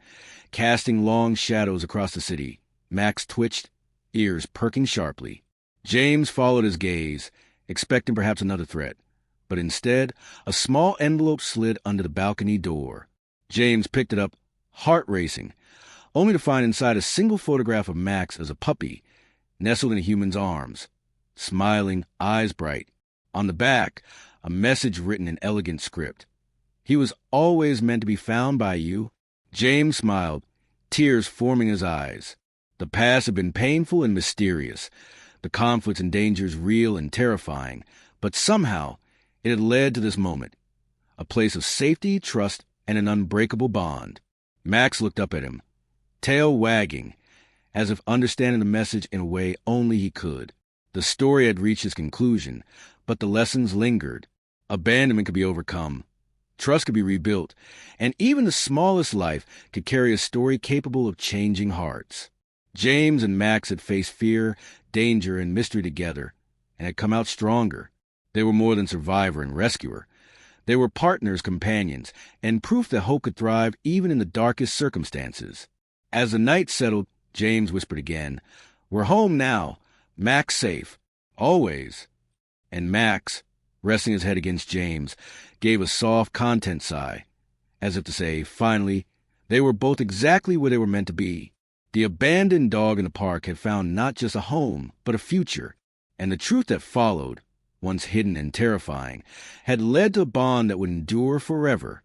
casting long shadows across the city, Max twitched, ears perking sharply. James followed his gaze, expecting perhaps another threat, but instead, a small envelope slid under the balcony door. James picked it up, heart racing, only to find inside a single photograph of Max as a puppy, nestled in a human's arms, smiling, eyes bright. On the back, a message written in elegant script: "He was always meant to be found by you." James smiled, tears forming his eyes. The past had been painful and mysterious, the conflicts and dangers real and terrifying, but somehow it had led to this moment, a place of safety, trust, and an unbreakable bond. Max looked up at him, tail wagging, as if understanding the message in a way only he could. The story had reached its conclusion, but the lessons lingered. Abandonment could be overcome. Trust could be rebuilt, and even the smallest life could carry a story capable of changing hearts. James and Max had faced fear, danger, and mystery together, and had come out stronger. They were more than survivor and rescuer. They were partners, companions, and proof that hope could thrive even in the darkest circumstances. As the night settled, James whispered again, "We're home now. Max safe. Always." And Max, resting his head against James, gave a soft content sigh, as if to say, finally, they were both exactly where they were meant to be. The abandoned dog in the park had found not just a home, but a future, and the truth that followed, once hidden and terrifying, had led to a bond that would endure forever.